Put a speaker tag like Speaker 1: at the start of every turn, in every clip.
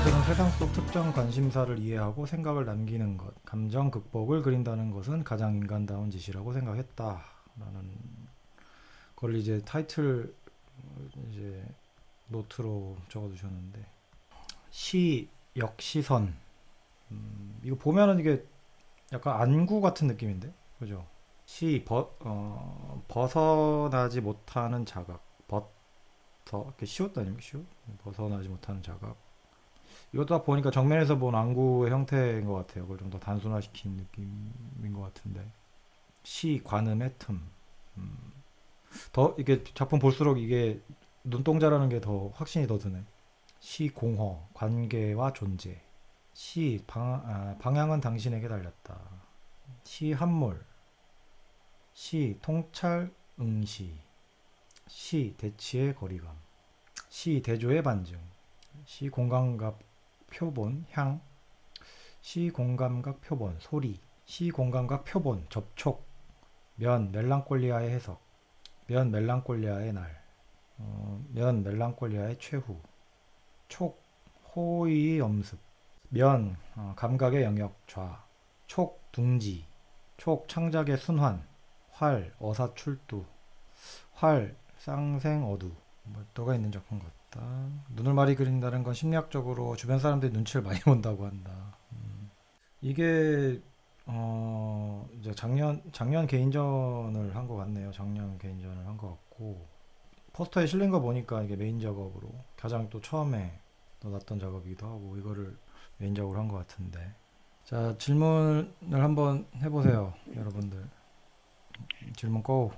Speaker 1: 타이틀은 세상 속 특정 관심사를 이해하고 생각을 남기는 것, 감정 극복을 그린다는 것은 가장 인간다운 짓이라고 생각했다. 라는 걸 이제 타이틀 이제 노트로 적어두셨는데 시 역시선. 이거 보면은 이게 약간 안구 같은 느낌인데, 그죠? 벗어나지 못하는 자각. 이렇게 시옷 아닙니까? 시옷? 벗어나지 못하는 자각. 이것도 다 보니까 정면에서 본 안구의 형태인 것 같아요. 그걸 좀 더 단순화시킨 느낌인 것 같은데. 시 관음의 틈. 음, 더 이게 작품 볼수록 이게 눈동자라는 게 더 확신이 더 드네. 시 공허, 관계와 존재. 방향은 당신에게 달렸다. 시 함몰, 시 통찰 응시, 시 대치의 거리감, 시 대조의 반증, 시 공감각 표본 향, 시 공감각 표본 소리, 시 공감각 표본 접촉, 면 멜랑콜리아의 해석, 면 멜랑콜리아의 날, 면 멜랑콜리아의 최후, 촉 호의 엄습, 면 감각의 영역 좌, 촉 둥지, 촉 창작의 순환, 활 어사출두, 활 쌍생 어두. 뭐 너가 있는 작품 같다. 눈을 많이 그린다는 건 심리학적으로 주변 사람들이 눈치를 많이 본다고 한다. 이게 이제 작년 개인전을 한 것 같네요. 작년 개인전을 한 것 같고 포스터에 실린 거 보니까 이게 메인 작업으로 가장 또 처음에 넣었던 작업이기도 하고 이거를 메인 작업으로 한 것 같은데. 자, 질문을 한번 해보세요, 여러분들. 질문 고.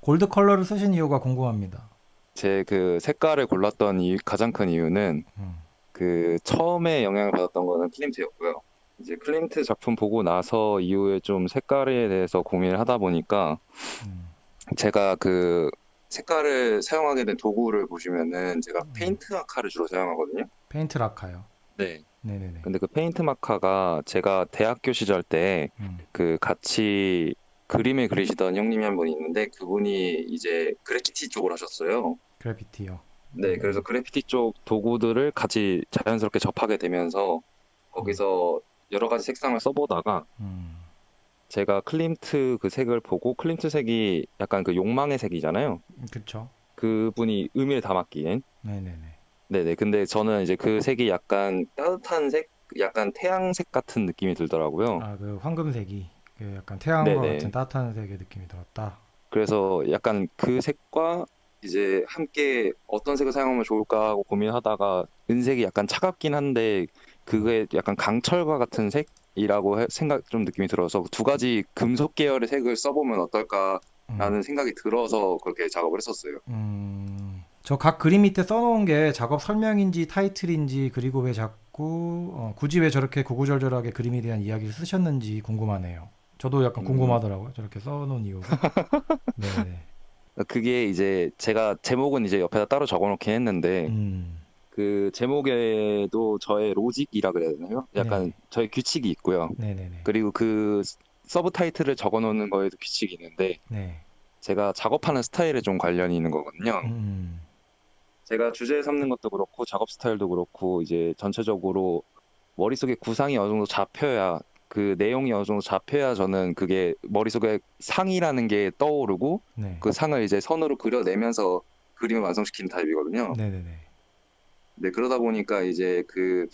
Speaker 1: 골드 컬러를 쓰신 이유가 궁금합니다.
Speaker 2: 제 그 색깔을 골랐던 가장 큰 이유는
Speaker 1: 음,
Speaker 2: 그 처음에 영향을 받았던 거는 클림트였고요. 이제 클림트 작품 보고 나서 이후에 좀 색깔에 대해서 고민을 하다 보니까
Speaker 1: 음,
Speaker 2: 제가 그 색깔을 사용하게 된 도구를 보시면은 제가 페인트 마카를 주로 사용하거든요.
Speaker 1: 페인트 라카요.
Speaker 2: 네.
Speaker 1: 네네네.
Speaker 2: 근데 그 페인트 마카가 제가 대학교 시절 때
Speaker 1: 음,
Speaker 2: 그 같이 그림을 그리시던 형님이 한 분 있는데 그분이 이제 그래피티 쪽을 하셨어요.
Speaker 1: 그래피티요.
Speaker 2: 네, 그래서 그래피티 쪽 도구들을 같이 자연스럽게 접하게 되면서
Speaker 1: 음,
Speaker 2: 거기서 여러 가지 색상을 써보다가
Speaker 1: 음,
Speaker 2: 제가 클림트 그 색을 보고 클림트 색이 약간 그 욕망의 색이잖아요.
Speaker 1: 그쵸.
Speaker 2: 그분이 의미를 담았기엔.
Speaker 1: 네네네.
Speaker 2: 네네. 근데 저는 이제 그 색이 약간 따뜻한 색, 약간 태양색 같은 느낌이 들더라고요.
Speaker 1: 아, 그 황금색이 그 약간 태양과 같은
Speaker 2: 네네.
Speaker 1: 따뜻한 색의 느낌이 들었다.
Speaker 2: 그래서 약간 그 색과 이제 함께 어떤 색을 사용하면 좋을까 하고 고민하다가 은색이 약간 차갑긴 한데
Speaker 1: 음,
Speaker 2: 그게 약간 강철과 같은 색이라고 생각 좀 느낌이 들어서 두 가지 금속 계열의 색을 써보면
Speaker 1: 음,
Speaker 2: 어떨까라는 생각이 들어서 그렇게 작업을 했었어요.
Speaker 1: 저 각 그림 밑에 써놓은 게 작업 설명인지 타이틀인지 그리고 왜 자꾸 굳이 왜 저렇게 구구절절하게 그림에 대한 이야기를 쓰셨는지 궁금하네요. 저도 약간
Speaker 2: 음,
Speaker 1: 궁금하더라고요. 저렇게 써놓은 이유가. 네네.
Speaker 2: 그게 이제 제가 제목은 이제 옆에다 따로 적어놓긴 했는데
Speaker 1: 음,
Speaker 2: 그 제목에도 저의 로직이라 그래야 되나요? 약간
Speaker 1: 네네.
Speaker 2: 저의 규칙이 있고요.
Speaker 1: 네네네.
Speaker 2: 그리고 그 서브 타이틀을 적어 놓는 거에도 규칙이 있는데
Speaker 1: 네.
Speaker 2: 제가 작업하는 스타일에 좀 관련이 있는 거거든요.
Speaker 1: 음,
Speaker 2: 제가 주제 삼는 것도 그렇고 작업 스타일도 그렇고 이제 전체적으로 머릿속에 구상이 어느 정도 잡혀야 그 내용이 어느 정도 잡혀야 저는 그게 머릿속에 상이라는 게 떠오르고
Speaker 1: 네.
Speaker 2: 그 상을 이제 선으로 그려내면서 그림을 완성시키는 타입이거든요.
Speaker 1: 네네네.
Speaker 2: 네, 그러다 보니까 이제 그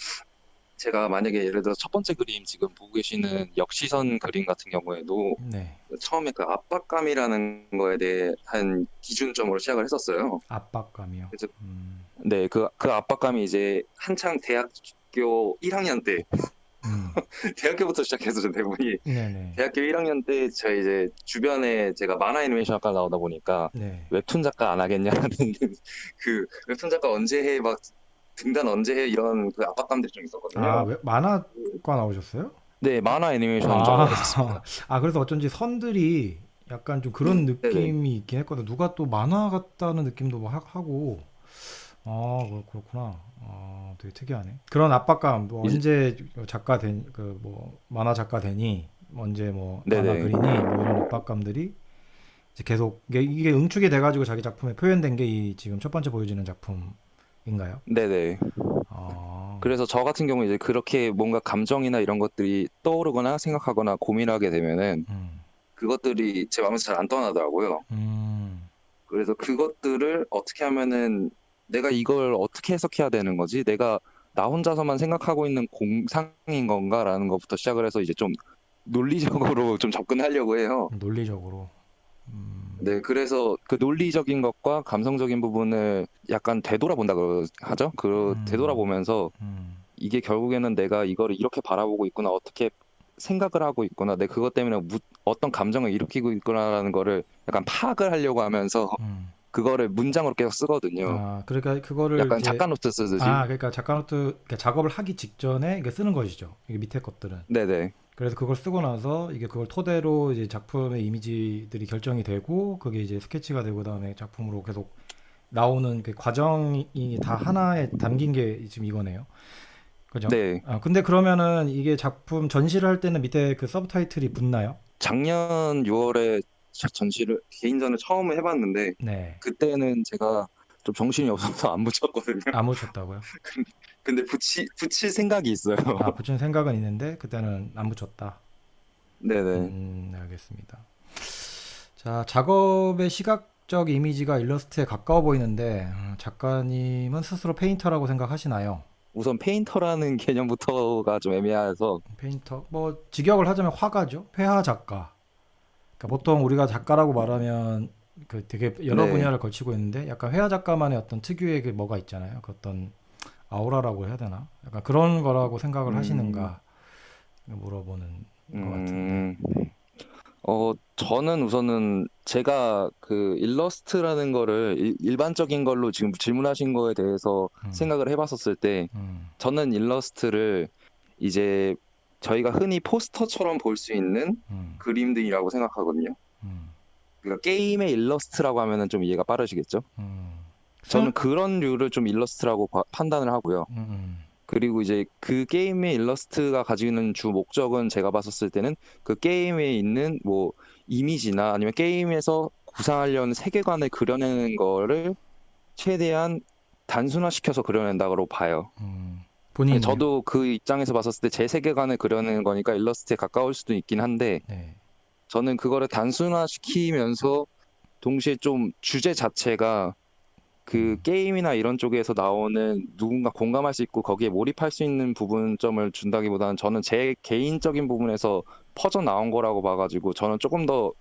Speaker 2: 제가 만약에 예를 들어 첫 번째 그림 지금 보고 계시는 역시선 그림 같은 경우에도
Speaker 1: 네.
Speaker 2: 처음에 그 압박감이라는 거에 대한 기준점으로 시작을 했었어요.
Speaker 1: 압박감이요.
Speaker 2: 그래서 네, 그 압박감이 이제 한창 대학교 1학년 때,
Speaker 1: 음,
Speaker 2: 대학교부터 시작해서 전 대부분이
Speaker 1: 네네.
Speaker 2: 대학교 1학년 때 저희 이제 주변에 제가 만화 애니메이션 학과 나오다 보니까
Speaker 1: 네.
Speaker 2: 웹툰 작가 안 하겠냐는 그 웹툰 작가 언제 해, 막 등단 언제 해 이런 그 압박감들이 좀
Speaker 1: 아,
Speaker 2: 있었거든요.
Speaker 1: 만화과 나오셨어요?
Speaker 2: 네, 만화 애니메이션 저
Speaker 1: 아,
Speaker 2: 했었습니다.
Speaker 1: 그래서 어쩐지 선들이 약간 좀 그런
Speaker 2: 네네.
Speaker 1: 느낌이 있긴 했거든. 누가 또 만화 같다는 느낌도 막 하고. 그렇구나. 되게 특이하네. 그런 압박감, 뭐
Speaker 2: 이제,
Speaker 1: 언제 작가 뭐 만화 작가 되니? 언제 뭐 만화
Speaker 2: 네네.
Speaker 1: 그리니? 뭐 이런 압박감들이 이제 계속 이게 응축이 돼가지고 자기 작품에 표현된 게 이 지금 첫 번째 보여지는 작품인가요?
Speaker 2: 네네.
Speaker 1: 어,
Speaker 2: 그래서 저 같은 경우 이제 그렇게 뭔가 감정이나 이런 것들이 떠오르거나 생각하거나 고민하게 되면은
Speaker 1: 음,
Speaker 2: 그것들이 제 마음에서 잘 안 떠나더라고요.
Speaker 1: 음,
Speaker 2: 그래서 그것들을 어떻게 하면은 내가 이걸 어떻게 해석해야 되는 거지? 내가 나 혼자서만 생각하고 있는 공상인 건가라는 것부터 시작을 해서 이제 좀 논리적으로 좀 접근하려고 해요.
Speaker 1: 논리적으로.
Speaker 2: 네, 그래서 그 논리적인 것과 감성적인 부분을 약간 되돌아본다고 하죠. 그
Speaker 1: 음,
Speaker 2: 되돌아보면서
Speaker 1: 음,
Speaker 2: 이게 결국에는 내가 이거를 이렇게 바라보고 있구나, 어떻게 생각을 하고 있구나, 내 그것 때문에 어떤 감정을 일으키고 있구나라는 거를 약간 파악을 하려고 하면서
Speaker 1: 음.
Speaker 2: 그거를 문장으로 계속 쓰거든요.
Speaker 1: 아, 그러니까 그거를
Speaker 2: 약간
Speaker 1: 이제
Speaker 2: 작가 노트 쓰듯이.
Speaker 1: 아, 그러니까 작가노트 그러니까 작업을 하기 직전에 이게 쓰는 것이죠. 이게 밑에 것들은.
Speaker 2: 네네.
Speaker 1: 그래서 그걸 쓰고 나서 이게 그걸 토대로 이제 작품의 이미지들이 결정이 되고 그게 이제 스케치가 되고 그다음에 작품으로 계속 나오는 그 과정이 다 하나에 담긴 게 지금 이거네요. 그죠?
Speaker 2: 네.
Speaker 1: 아, 근데 그러면은 이게 작품 전시를 할 때는 밑에 그 서브타이틀이 붙나요?
Speaker 2: 작년 6월에 전시를 개인전을 처음 해봤는데
Speaker 1: 네.
Speaker 2: 그때는 제가 좀 정신이 없어서 안 붙였거든요.
Speaker 1: 안 붙였다고요?
Speaker 2: 근데 붙일 생각이 있어요.
Speaker 1: 아, 붙인 생각은 있는데 그때는 안 붙였다.
Speaker 2: 네네.
Speaker 1: 알겠습니다. 자, 작업의 시각적 이미지가 일러스트에 가까워 보이는데 작가님은 스스로 페인터라고 생각하시나요?
Speaker 2: 우선 페인터라는 개념부터가 좀 애매해서
Speaker 1: 페인터, 뭐 직역을 하자면 화가죠. 회화 작가. 그러니까 보통 우리가 작가라고 말하면 그 되게 여러
Speaker 2: 네.
Speaker 1: 분야를 걸치고 있는데 약간 회화 작가만의 어떤 특유의 그 뭐가 있잖아요. 그 어떤 아우라라고 해야 되나? 약간 그런 거라고 생각을
Speaker 2: 음,
Speaker 1: 하시는가 물어보는 것 같은데.
Speaker 2: 음,
Speaker 1: 네.
Speaker 2: 저는 우선은 제가 그 일러스트라는 거를 일반적인 걸로 지금 질문하신 거에 대해서
Speaker 1: 음,
Speaker 2: 생각을 해봤었을 때
Speaker 1: 음,
Speaker 2: 저는 일러스트를 이제 저희가 흔히 포스터처럼 볼 수 있는
Speaker 1: 음,
Speaker 2: 그림들이라고 생각하거든요.
Speaker 1: 음,
Speaker 2: 그러니까 게임의 일러스트라고 하면은 좀 이해가 빠르시겠죠?
Speaker 1: 음.
Speaker 2: 저는
Speaker 1: 순,
Speaker 2: 그런 류를 좀 일러스트라고 판단을 하고요.
Speaker 1: 음, 음,
Speaker 2: 그리고 이제 그 게임의 일러스트가 가지고 있는 주 목적은 제가 봤었을 때는 그 게임에 있는 뭐 이미지나 아니면 게임에서 구상하려는 세계관을 그려내는 거를 최대한 단순화시켜서 그려낸다고 봐요. 근데
Speaker 1: 본인이요.
Speaker 2: 저도 그 입장에서 봤었을 때 제 세계관을 그려내는 거니까 일러스트에 가까울 수도 있긴 한데
Speaker 1: 네.
Speaker 2: 저는 그거를 단순화시키면서 동시에 좀 주제 자체가 그
Speaker 1: 음,
Speaker 2: 게임이나 이런 쪽에서 나오는 누군가 공감할 수 있고 거기에 몰입할 수 있는 부분점을 준다기보다는 저는 제 개인적인 부분에서 퍼져 나온 거라고 봐가지고 저는 조금 더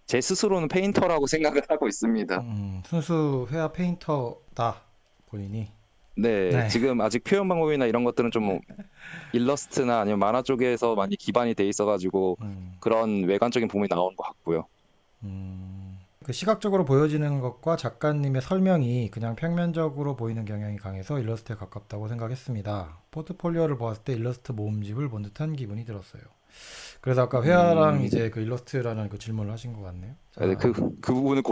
Speaker 2: 제 스스로는 페인터라고 생각을 하고 있습니다.
Speaker 1: 순수 회화 페인터다. 본인이.
Speaker 2: 네,
Speaker 1: 네.
Speaker 2: 지금 아직 표현 방법이나 이런 것들은 좀 일러스트나 아니면 만화 쪽에서 많이 기반이 돼 있어가지고
Speaker 1: 음,
Speaker 2: 그런 외관적인 부분이 나오는 것 같고요.
Speaker 1: 그 시각적으로 보여지는 것과 작가님의 설명이 그냥 평면적으로 보이는 경향이 강해서 일러스트에 가깝다고 생각했습니다. 포트폴리오를 보았을 때 일러스트 모음집을 본 듯한 기분이 들었어요. 그래서 아까 회화랑
Speaker 2: 음,
Speaker 1: 이제 그 일러스트라는 그 질문을 하신 것 같네요.
Speaker 2: 네, 그,
Speaker 1: 자,
Speaker 2: 그 부분은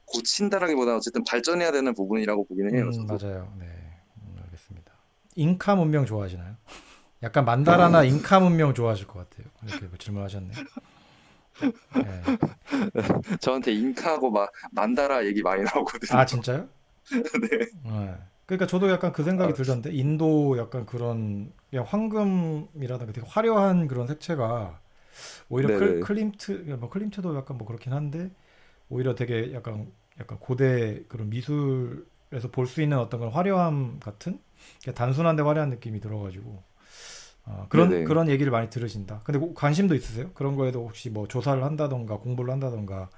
Speaker 2: 고친다라기보다 어쨌든 발전해야 되는 부분이라고 보기는 해요, 저도.
Speaker 1: 맞아요. 네, 알겠습니다. 잉카 문명 좋아하시나요? 약간 만다라나 잉카 문명 좋아하실 것 같아요. 이렇게 그 질문하셨네요. 네.
Speaker 2: 저한테 잉카하고 막 만다라 얘기 많이
Speaker 1: 아,
Speaker 2: 나오거든요.
Speaker 1: 진짜요?
Speaker 2: 네.
Speaker 1: 네. 그러니까 저도 약간 그 생각이
Speaker 2: 아,
Speaker 1: 들던데 인도 약간 그런 그냥 황금이라든가 되게 화려한 그런 색채가 오히려
Speaker 2: 네네.
Speaker 1: 클림트 뭐 클림트도 약간 뭐 그렇긴 한데 오히려 되게 약간 고대 그런 미술에서 볼 수 있는 어떤 그런 화려함 같은 그냥 단순한데 화려한 느낌이 들어가지고
Speaker 2: 네네.
Speaker 1: 그런 얘기를 많이 들으신다. 근데 관심도 있으세요? 그런 거에도 혹시 뭐 조사를 한다던가 공부를 한다던가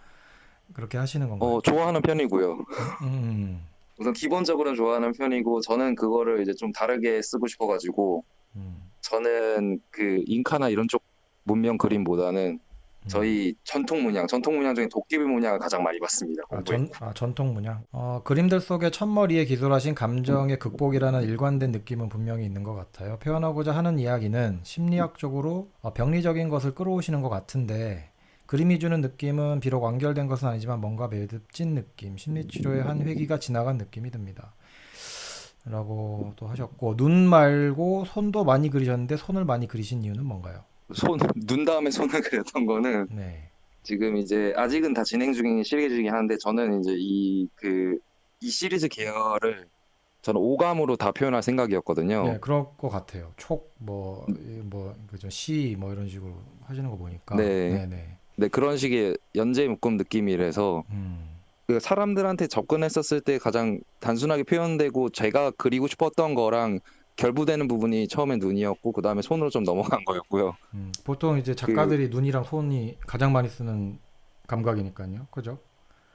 Speaker 1: 그렇게 하시는 건가요?
Speaker 2: 좋아하는 편이고요.
Speaker 1: 음, 음,
Speaker 2: 우선 기본적으로는 좋아하는 편이고, 저는 그거를 이제 좀 다르게 쓰고 싶어가지고,
Speaker 1: 음,
Speaker 2: 저는 그 잉카나 이런 쪽 문명 그림보다는
Speaker 1: 음.
Speaker 2: 저희 전통 문양 중에 도깨비 문양을 가장 많이 봤습니다, 공부에.
Speaker 1: 전통 문양. 그림들 속에 첫머리에 기술하신 감정의 극복이라는 일관된 느낌은 분명히 있는 것 같아요. 표현하고자 하는 이야기는 심리학적으로 병리적인 것을 끌어오시는 것 같은데, 그림이 주는 느낌은 비록 완결된 것은 아니지만 뭔가 매듭진 느낌, 심리치료의 한 회기가 지나간 느낌이 듭니다. 라고 또 하셨고, 눈 말고 손도 많이 그리셨는데 손을 많이 그리신 이유는 뭔가요?
Speaker 2: 눈 다음에 손을 그렸던 거는
Speaker 1: 네.
Speaker 2: 지금 이제 아직은 다 진행 중인 시리즈이긴 한데 저는 이제 이 시리즈 계열을 저는 오감으로 다 표현할 생각이었거든요.
Speaker 1: 예, 그럴 것 같아요. 그죠, 시, 뭐 이런 식으로 하시는 거 보니까.
Speaker 2: 네,
Speaker 1: 네네.
Speaker 2: 네 그런 식의 연재 묶음 느낌이라서
Speaker 1: 음,
Speaker 2: 그 사람들한테 접근했었을 때 가장 단순하게 표현되고 제가 그리고 싶었던 거랑 결부되는 부분이 처음에 눈이었고 그 다음에 손으로 좀 넘어간 거였고요.
Speaker 1: 보통 이제
Speaker 2: 그,
Speaker 1: 작가들이 눈이랑 손이 가장 많이 쓰는 감각이니까요. 그죠?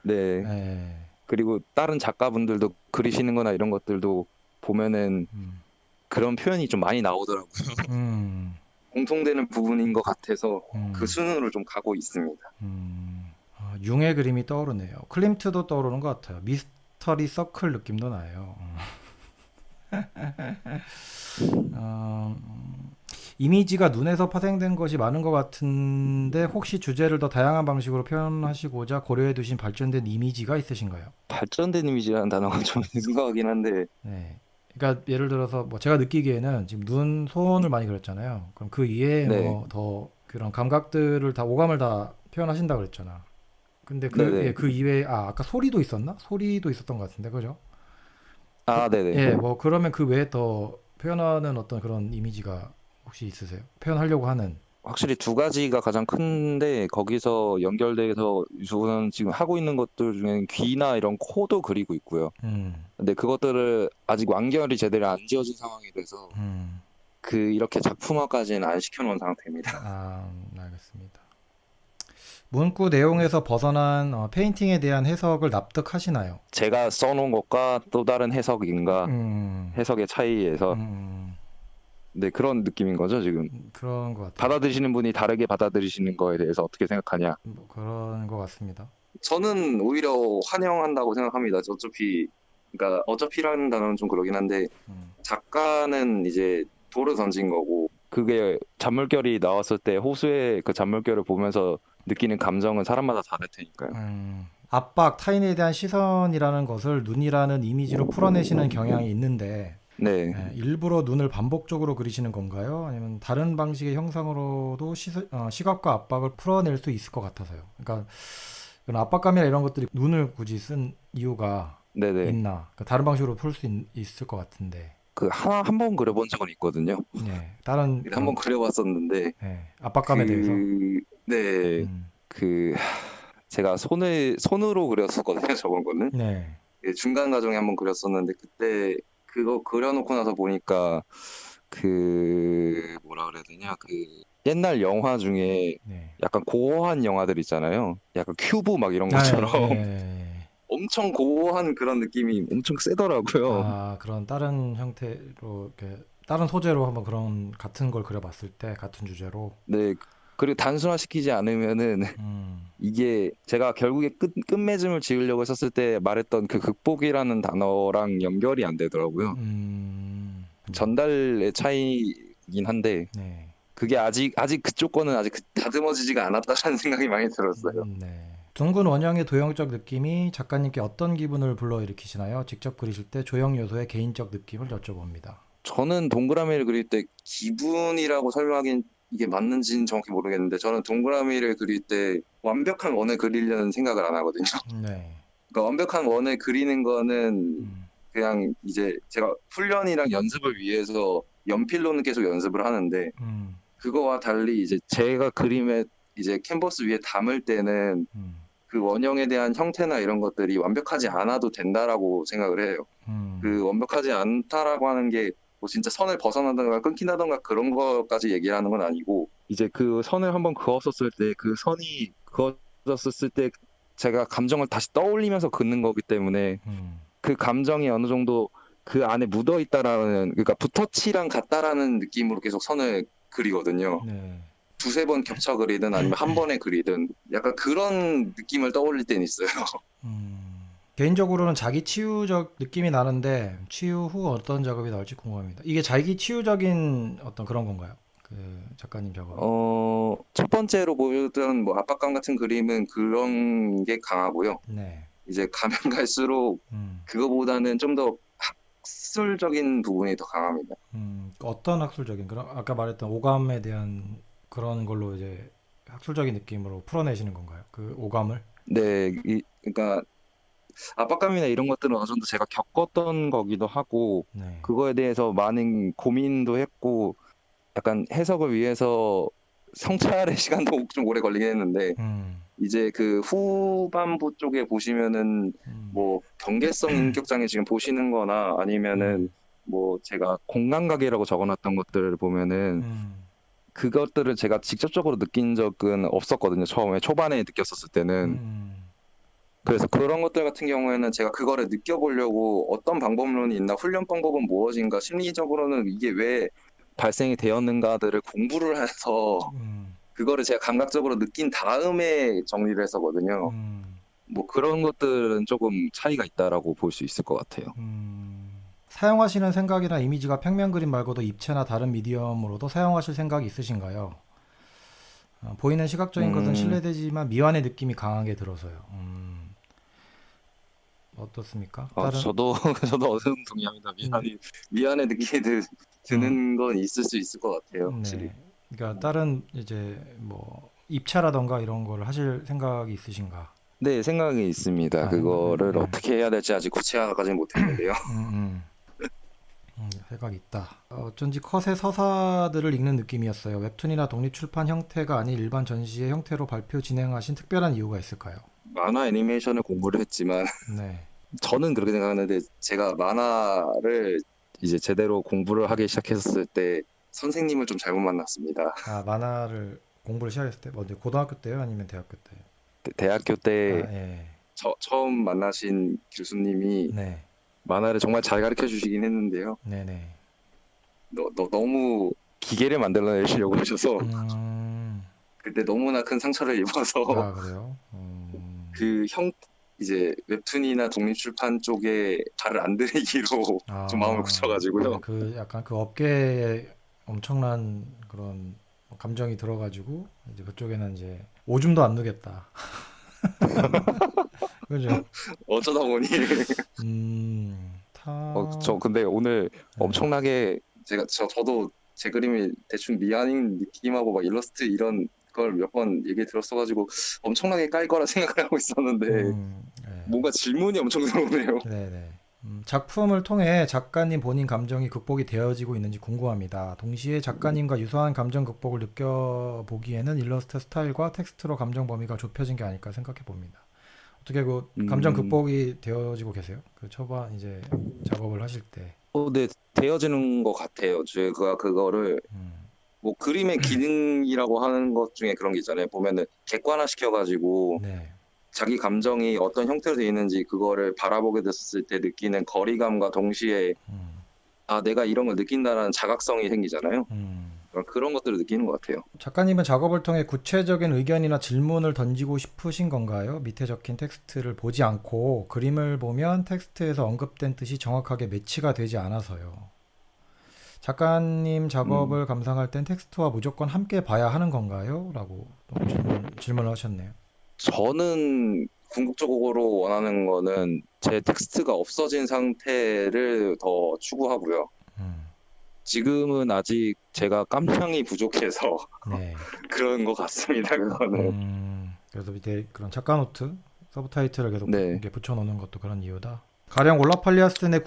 Speaker 2: 네.
Speaker 1: 예,
Speaker 2: 그리고 다른 작가분들도 그리시는 거나 이런 것들도 보면은
Speaker 1: 음,
Speaker 2: 그런 표현이 좀 많이 나오더라고요.
Speaker 1: 음,
Speaker 2: 공통되는 부분인 것 같아서 그
Speaker 1: 음,
Speaker 2: 순으로 좀 가고 있습니다.
Speaker 1: 융의 그림이 떠오르네요. 클림트도 떠오르는 것 같아요. 미스터리 서클 느낌도 나요. 어, 이미지가 눈에서 파생된 것이 많은 것 같은데 혹시 주제를 더 다양한 방식으로 표현하시고자 고려해 두신 발전된 이미지가 있으신가요?
Speaker 2: 발전된 이미지라는 단어가 좀 생각하긴 한데,
Speaker 1: 네. 그러니까 예를 들어서 뭐 제가 느끼기에는 지금 눈, 손을 많이 그렸잖아요. 그럼 그 이외에
Speaker 2: 네,
Speaker 1: 뭐 더 그런 감각들을 다 오감을 다 표현하신다 그랬잖아. 근데
Speaker 2: 네네.
Speaker 1: 그 이외에 아까 소리도 있었나? 소리도 있었던 것 같은데 그죠?
Speaker 2: 아, 네네.
Speaker 1: 예, 뭐 그러면 그 외에 더 표현하는 어떤 그런 이미지가 혹시 있으세요? 표현하려고 하는.
Speaker 2: 확실히 두 가지가 가장 큰데, 거기서 연결돼서 저는 지금 하고 있는 것들 중에는 귀나 이런 코도 그리고 있고요.
Speaker 1: 음,
Speaker 2: 근데 그것들을 아직 완결이 제대로 안 지어진 상황이라서,
Speaker 1: 음.
Speaker 2: 이렇게 작품화까지는 안 시켜놓은 상태입니다.
Speaker 1: 아, 알겠습니다. 문구 내용에서 벗어난 페인팅에 대한 해석을 납득하시나요?
Speaker 2: 제가 써놓은 것과 또 다른 해석인가,
Speaker 1: 음,
Speaker 2: 해석의 차이에서,
Speaker 1: 음,
Speaker 2: 네, 그런 느낌인 거죠, 지금.
Speaker 1: 그런 것 같아요.
Speaker 2: 받아들이시는 분이 다르게 받아들이시는 거에 대해서 어떻게 생각하냐?
Speaker 1: 뭐 그런 것 같습니다.
Speaker 2: 저는 오히려 환영한다고 생각합니다. 그러니까 어차피라는 단어는 좀 그러긴 한데
Speaker 1: 음,
Speaker 2: 작가는 이제 돌을 던진 거고 그게 잔물결이 나왔을 때 호수의 그 잔물결을 보면서 느끼는 감정은 사람마다 다를 테니까요.
Speaker 1: 압박, 타인에 대한 시선이라는 것을 눈이라는 이미지로 풀어내시는 경향이 있는데
Speaker 2: 네.
Speaker 1: 일부러 눈을 반복적으로 그리시는 건가요? 아니면 다른 방식의 형상으로도 시각과 압박을 풀어낼 수 있을 것 같아서요. 그러니까 이런 압박감이나 이런 것들이 눈을 굳이 쓴 이유가
Speaker 2: 네네.
Speaker 1: 있나? 그러니까 다른 방식으로 풀 수 있을 것 같은데,
Speaker 2: 그 하나 한 번 그려본 적은 있거든요.
Speaker 1: 네, 다른
Speaker 2: 한 번
Speaker 1: 그런
Speaker 2: 그려봤었는데
Speaker 1: 압박감에 대해서,
Speaker 2: 네.
Speaker 1: 음,
Speaker 2: 그 제가 손으로 그렸었거든요. 저번 거는.
Speaker 1: 네,
Speaker 2: 예, 중간 과정에 한번 그렸었는데 그때 그거 그려놓고 나서 보니까 뭐라 그래야 되냐 옛날 영화 중에
Speaker 1: 네,
Speaker 2: 약간 고어한 영화들 있잖아요. 약간 큐브 막 이런
Speaker 1: 아,
Speaker 2: 것처럼
Speaker 1: 예.
Speaker 2: 엄청 고어한 그런 느낌이 엄청 세더라고요.
Speaker 1: 아, 그런 다른 형태로 이렇게 다른 소재로 한번 그런 같은 걸 그려봤을 때 같은 주제로,
Speaker 2: 네. 그리고 단순화시키지 않으면은
Speaker 1: 음,
Speaker 2: 이게 제가 결국에 끝맺음을 지으려고 했었을 때 말했던 그 극복이라는 단어랑 연결이 안 되더라고요.
Speaker 1: 네,
Speaker 2: 전달의 차이긴 한데
Speaker 1: 네,
Speaker 2: 그게 아직 그쪽 거는 아직 다듬어지지가 않았다라는 생각이 많이 들었어요.
Speaker 1: 네. 둥근 원형의 도형적 느낌이 작가님께 어떤 기분을 불러일으키시나요? 직접 그리실 때 조형 요소의 개인적 느낌을 여쭤봅니다.
Speaker 2: 저는 동그라미를 그릴 때 기분이라고 설명하긴 이게 맞는지는 정확히 모르겠는데 저는 동그라미를 그릴 때 완벽한 원을 그리려는 생각을 안 하거든요.
Speaker 1: 네,
Speaker 2: 그러니까 완벽한 원을 그리는 거는
Speaker 1: 음,
Speaker 2: 그냥 이제 제가 훈련이랑 연습을 위해서 연필로는 계속 연습을 하는데
Speaker 1: 음,
Speaker 2: 그거와 달리 이제 제가 그림에 이제 캔버스 위에 담을 때는
Speaker 1: 음,
Speaker 2: 그 원형에 대한 형태나 이런 것들이 완벽하지 않아도 된다라고 생각을 해요.
Speaker 1: 음,
Speaker 2: 그 완벽하지 않다라고 하는 게 뭐 진짜 선을 벗어나든가 끊긴다든가 그런 것까지 얘기를 하는 건 아니고 이제 그 선을 한번 그었었을 때 그 선이 그어졌을 때 제가 감정을 다시 떠올리면서 긋는 거기 때문에
Speaker 1: 음,
Speaker 2: 그 감정이 어느 정도 그 안에 묻어 있다라는 그러니까 붓터치랑 같다라는 느낌으로 계속 선을 그리거든요.
Speaker 1: 네.
Speaker 2: 두세 번 겹쳐 그리든 아니면 한 번에 그리든 약간 그런 느낌을 떠올릴 때는 있어요.
Speaker 1: 개인적으로는 자기 치유적 느낌이 나는데 치유 후 어떤 작업이 나올지 궁금합니다. 이게 자기 치유적인 어떤 그런 건가요? 그 작가님 작업이?
Speaker 2: 첫 번째로 보여줬던 뭐 압박감 같은 그림은 그런 게 강하고요.
Speaker 1: 네.
Speaker 2: 이제 가면 갈수록
Speaker 1: 음,
Speaker 2: 그거보다는 좀 더 학술적인 부분이 더 강합니다.
Speaker 1: 어떤 학술적인 그런 아까 말했던 오감에 대한 그런 걸로 이제 학술적인 느낌으로 풀어내시는 건가요? 그 오감을.
Speaker 2: 네, 그러니까 압박감이나 이런 것들은 어느 정도 제가 겪었던 거기도 하고
Speaker 1: 네.
Speaker 2: 그거에 대해서 많은 고민도 했고 약간 해석을 위해서 성찰의 시간도 좀 오래 걸리긴 했는데
Speaker 1: 음.
Speaker 2: 이제 그 후반부 쪽에 보시면은
Speaker 1: 음.
Speaker 2: 뭐 경계성 인격장애 지금 보시는 거나 아니면은
Speaker 1: 음.
Speaker 2: 뭐 제가 공간각이라고 적어놨던 것들을 보면은
Speaker 1: 음.
Speaker 2: 그것들을 제가 직접적으로 느낀 적은 없었거든요. 처음에 초반에 느꼈었을 때는.
Speaker 1: 음.
Speaker 2: 그래서 그런 것들 같은 경우에는 제가 그거를 느껴보려고 어떤 방법론이 있나, 훈련 방법은 무엇인가, 심리적으로는 이게 왜 발생이 되었는가들을 공부를 해서
Speaker 1: 음.
Speaker 2: 그거를 제가 감각적으로 느낀 다음에 정리를 했었거든요.
Speaker 1: 음.
Speaker 2: 뭐 그런 것들은 조금 차이가 있다라고 볼 수 있을 것 같아요.
Speaker 1: 사용하시는 생각이나 이미지가 평면 그림 말고도 입체나 다른 미디엄으로도 사용하실 생각이 있으신가요? 보이는 시각적인 것은
Speaker 2: 음,
Speaker 1: 신뢰되지만 미완의 느낌이 강하게 들어서요. 어떻습니까? 다른.
Speaker 2: 저도 저도 어느 정도 동의합니다.
Speaker 1: 네.
Speaker 2: 미안해 느끼게
Speaker 1: 음.
Speaker 2: 드는 건 있을 수 있을 것 같아요, 확실히.
Speaker 1: 네. 그러니까 다른 이제 뭐 입차라던가 이런 걸 하실 생각이 있으신가?
Speaker 2: 네, 생각이 있습니다.
Speaker 1: 생각이.
Speaker 2: 그거를 어떻게 해야 될지 아직 구체화까지는 못했는데요.
Speaker 1: 음. 생각이 있다. 어쩐지 컷의 서사들을 읽는 느낌이었어요. 웹툰이나 독립출판 형태가 아닌 일반 전시의 형태로 발표 진행하신 특별한 이유가 있을까요?
Speaker 2: 만화 애니메이션을 공부를 했지만
Speaker 1: 네.
Speaker 2: 저는 그렇게 생각하는데 제가 만화를 이제 제대로 공부를 하기 시작했을 때 선생님을 좀 잘못 만났습니다.
Speaker 1: 만화를 공부를 시작했을 때, 뭐, 고등학교 때요? 아니면 대학교 때?
Speaker 2: 대학교 때
Speaker 1: 예.
Speaker 2: 처음 만나신 교수님이
Speaker 1: 네.
Speaker 2: 만화를 정말 잘 가르쳐 주시긴 했는데요.
Speaker 1: 네네.
Speaker 2: 너무 기계를 만들어내시려고 하셔서
Speaker 1: 음.
Speaker 2: 그때 너무나 큰 상처를 입어서
Speaker 1: 그래요?
Speaker 2: 그 이제 웹툰이나 독립출판 쪽에 발을 안 들이기로 좀 마음을 굳혀가지고요.
Speaker 1: 그 약간 그 업계에 엄청난 그런 감정이 들어가지고 이제 그쪽에는 이제 오줌도 안 누겠다. 그죠?
Speaker 2: 어쩌다 보니 저
Speaker 1: 타.
Speaker 2: 근데 오늘
Speaker 1: 네.
Speaker 2: 엄청나게 저도 제 그림이 대충 미아닌 느낌하고 막 일러스트 이런 걸 몇 번 얘기 들었어가지고 엄청나게 깔 거라 생각을 하고 있었는데
Speaker 1: 네.
Speaker 2: 뭔가 질문이 엄청 들어오네요.
Speaker 1: 네네. 작품을 통해 작가님 본인 감정이 극복이 되어지고 있는지 궁금합니다. 동시에 작가님과 유사한 감정 극복을 느껴보기에는 일러스트 스타일과 텍스트로 감정 범위가 좁혀진 게 아닐까 생각해 봅니다. 어떻게 그 감정
Speaker 2: 음,
Speaker 1: 극복이 되어지고 계세요? 그 초반 이제 작업을 하실 때.
Speaker 2: 네, 되어지는 것 같아요. 제가 그거를
Speaker 1: 음.
Speaker 2: 뭐 그림의 기능이라고 하는 것 중에 그런 게 있잖아요. 보면은 객관화 시켜가지고
Speaker 1: 네.
Speaker 2: 자기 감정이 어떤 형태로 되어 있는지 그거를 바라보게 됐을 때 느끼는 거리감과 동시에
Speaker 1: 음.
Speaker 2: 내가 이런 걸 느낀다라는 자각성이 생기잖아요.
Speaker 1: 음.
Speaker 2: 그런 것들을 느끼는 것 같아요.
Speaker 1: 작가님은 작업을 통해 구체적인 의견이나 질문을 던지고 싶으신 건가요? 밑에 적힌 텍스트를 보지 않고 그림을 보면 텍스트에서 언급된 뜻이 정확하게 매치가 되지 않아서요. 작가님
Speaker 2: 음,
Speaker 1: 작업을 감상할 땐 텍스트와 무조건 함께 봐야 하는 건가요? 라고 또 질문을 하셨네요.
Speaker 2: 저는 궁극적으로 원하는 거는 제 텍스트가 없어진 상태를 더 추구하고요.
Speaker 1: 음.
Speaker 2: 지금은 아직 제가 깜냥이 부족해서
Speaker 1: 네.
Speaker 2: 그런 것 같습니다. 그거는.
Speaker 1: 그래서 밑에 그런 작가 노트, 서브타이틀을 계속
Speaker 2: 네.
Speaker 1: 이렇게 붙여놓는 것도 그런 이유다. 가령 올라팔리아스의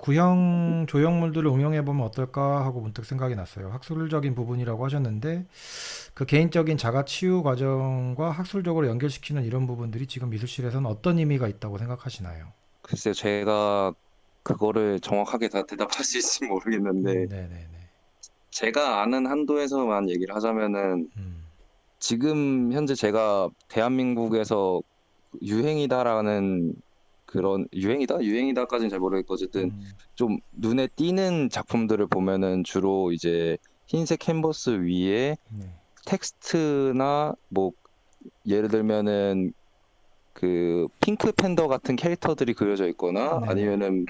Speaker 1: 구형 조형물들을 응용해보면 어떨까 하고 문득 생각이 났어요. 학술적인 부분이라고 하셨는데 그 개인적인 자가 치유 과정과 학술적으로 연결시키는 이런 부분들이 지금 미술실에서는 어떤 의미가 있다고 생각하시나요?
Speaker 2: 글쎄요, 제가 그거를 정확하게 다 대답할 수 있을지 모르겠는데,
Speaker 1: 네네네.
Speaker 2: 제가 아는 한도에서만 얘기를 하자면은,
Speaker 1: 음.
Speaker 2: 지금 현재 제가 대한민국에서 유행이다라는 그런, 유행이다까지는 잘 모르겠고, 어쨌든
Speaker 1: 음.
Speaker 2: 좀 눈에 띄는 작품들을 보면은 주로 이제 흰색 캔버스 위에
Speaker 1: 네.
Speaker 2: 텍스트나 뭐, 예를 들면은 그 핑크 팬더 같은 캐릭터들이 그려져 있거나
Speaker 1: 네네.
Speaker 2: 아니면은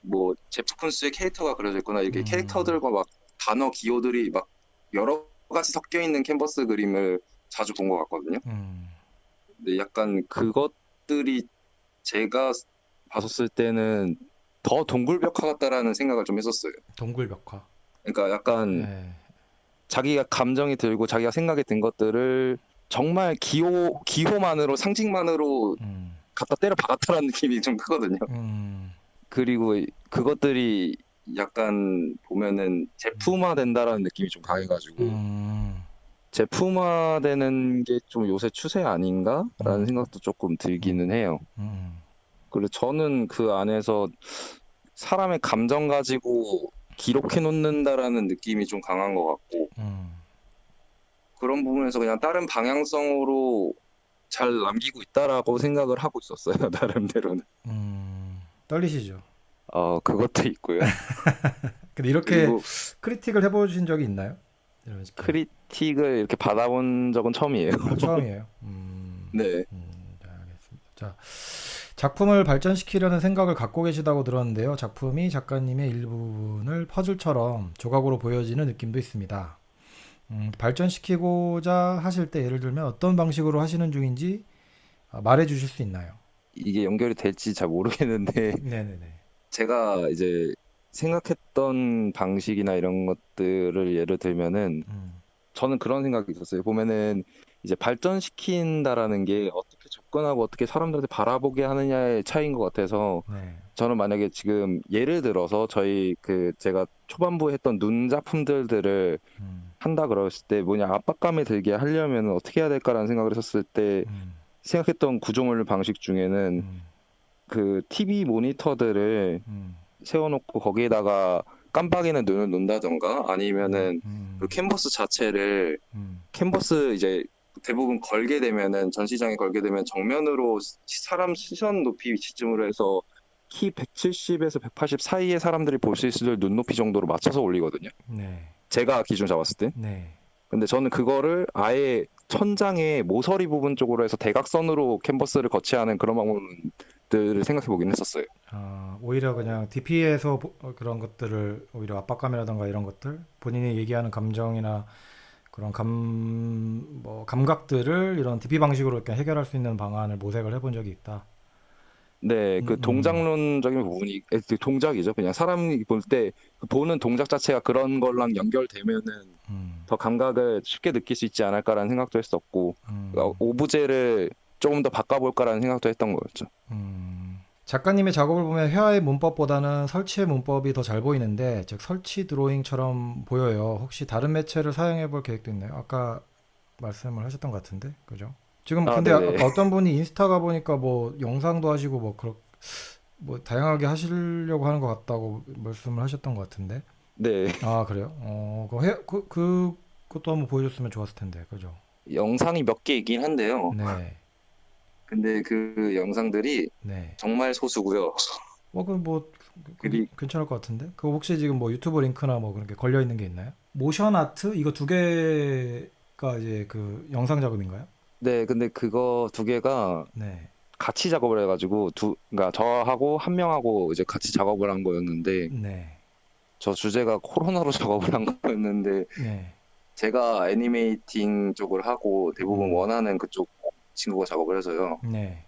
Speaker 2: 뭐 제프 콘스의 캐릭터가 그려져 있거나 이렇게
Speaker 1: 음.
Speaker 2: 캐릭터들과 막 단어 기호들이 막 여러 가지 섞여 있는 캔버스 그림을 자주 본 것 같거든요.
Speaker 1: 음.
Speaker 2: 근데 약간 그것들이 제가 봤었을 때는 더 동굴벽화 같다라는 생각을 좀 했었어요.
Speaker 1: 동굴벽화.
Speaker 2: 그러니까 약간
Speaker 1: 예.
Speaker 2: 자기가 감정이 들고 자기가 생각이 든 것들을 정말 기호만으로 상징만으로
Speaker 1: 음,
Speaker 2: 갖다 때려 박았다라는 느낌이 좀 크거든요.
Speaker 1: 음,
Speaker 2: 그리고 그것들이 약간 보면은 제품화 된다라는 느낌이 좀 강해가지고
Speaker 1: 음,
Speaker 2: 제품화되는 게 좀 요새 추세 아닌가라는
Speaker 1: 음,
Speaker 2: 생각도 조금
Speaker 1: 음,
Speaker 2: 들기는 해요.
Speaker 1: 음,
Speaker 2: 그리고 저는 그 안에서 사람의 감정 가지고 기록해 놓는다라는 느낌이 좀 강한 것 같고
Speaker 1: 음.
Speaker 2: 그런 부분에서 그냥 다른 방향성으로 잘 남기고 있다라고 생각을 하고 있었어요. 나름대로는.
Speaker 1: 떨리시죠?
Speaker 2: 그것도 있고요.
Speaker 1: 근데 이렇게
Speaker 2: 그리고
Speaker 1: 크리틱을 해보신 적이 있나요? 이렇게.
Speaker 2: 크리틱을 이렇게 받아본 적은 처음이에요.
Speaker 1: 아, 처음이에요.
Speaker 2: 네.
Speaker 1: 네, 알겠습니다. 자, 작품을 발전시키려는 생각을 갖고 계시다고 들었는데요. 작품이 작가님의 일부분을 퍼즐처럼 조각으로 보여지는 느낌도 있습니다. 발전시키고자 하실 때 예를 들면 어떤 방식으로 하시는 중인지 말해 주실 수 있나요?
Speaker 2: 이게 연결이 될지 잘 모르겠는데
Speaker 1: 네네네.
Speaker 2: 제가 이제 생각했던 방식이나 이런 것들을 예를 들면은
Speaker 1: 음,
Speaker 2: 저는 그런 생각이 있었어요. 보면은 이제 발전시킨다라는 게 어떻게 접근하고 어떻게 사람들한테 바라보게 하느냐의 차이인 것 같아서
Speaker 1: 네.
Speaker 2: 저는 만약에 지금 예를 들어서 저희 제가 초반부에 했던 눈 작품들을
Speaker 1: 음,
Speaker 2: 한다 그랬을 때 뭐냐 압박감이 들게 하려면 어떻게 해야 될까라는 생각을 했었을 때
Speaker 1: 음,
Speaker 2: 생각했던 구조물 방식 중에는
Speaker 1: 음,
Speaker 2: 그 TV 모니터들을
Speaker 1: 음,
Speaker 2: 세워놓고 거기에다가 깜빡이는 눈을 놓는다던가
Speaker 1: 음,
Speaker 2: 아니면은 그
Speaker 1: 음,
Speaker 2: 캔버스 자체를
Speaker 1: 음,
Speaker 2: 캔버스 이제 대부분 걸게 되면은 전시장에 걸게 되면 정면으로 사람 시선 높이 위치쯤으로 해서 키 170에서 180 사이의 사람들이 볼 수 있을 눈높이 정도로 맞춰서 올리거든요.
Speaker 1: 네.
Speaker 2: 제가 기준 잡았을 때.
Speaker 1: 네.
Speaker 2: 근데 저는 그거를 아예 천장의 모서리 부분 쪽으로 해서 대각선으로 캔버스를 거치하는 그런 방법들을 생각해 보긴 했었어요.
Speaker 1: 오히려 그냥 DP에서 그런 것들을 오히려 압박감이라던가 이런 것들 본인이 얘기하는 감정이나 그런 뭐 감각들을 이런 DP 방식으로 이렇게 해결할 수 있는 방안을 모색을 해본 적이 있다.
Speaker 2: 네,
Speaker 1: 음,
Speaker 2: 그 동작론적인 부분이 그 동작이죠. 그냥 사람이 볼 때 그 보는 동작 자체가 그런 걸랑 연결되면은
Speaker 1: 음,
Speaker 2: 더 감각을 쉽게 느낄 수 있지 않을까라는 생각도 했었고
Speaker 1: 음,
Speaker 2: 오브제를 조금 더 바꿔볼까라는 생각도 했던 거였죠.
Speaker 1: 작가님의 작업을 보면 회화의 문법보다는 설치의 문법이 더 잘 보이는데, 즉 설치 드로잉처럼 보여요. 혹시 다른 매체를 사용해 볼 계획도 있나요? 아까 말씀을 하셨던 것 같은데, 그죠? 지금 근데
Speaker 2: 네네.
Speaker 1: 아까 어떤 분이 인스타가 보니까 뭐 영상도 하시고 뭐 다양하게 하시려고 하는 것 같다고 말씀을 하셨던 것 같은데.
Speaker 2: 네.
Speaker 1: 아, 그래요? 그것도 한번 보여줬으면 좋았을 텐데, 그죠?
Speaker 2: 영상이 몇 개 있긴 한데요.
Speaker 1: 네,
Speaker 2: 근데 그 영상들이
Speaker 1: 네.
Speaker 2: 정말 소수고요.
Speaker 1: 그게
Speaker 2: 그리
Speaker 1: 괜찮을 것 같은데? 그거 혹시 지금 뭐 유튜브 링크나 뭐 그런 게 걸려 있는 게 있나요? 모션 아트? 이거 두 개가 이제 그 영상 작업인가요?
Speaker 2: 네, 근데 그거 두 개가
Speaker 1: 네,
Speaker 2: 같이 작업을 해가지고 그러니까 저하고 한 명하고 이제 같이 작업을 한 거였는데
Speaker 1: 네,
Speaker 2: 저 주제가 코로나로 작업을 한 거였는데
Speaker 1: 네,
Speaker 2: 제가 애니메이팅 쪽을 하고 대부분
Speaker 1: 음,
Speaker 2: 원하는 그쪽 친구가 작업을 해서요.
Speaker 1: 네.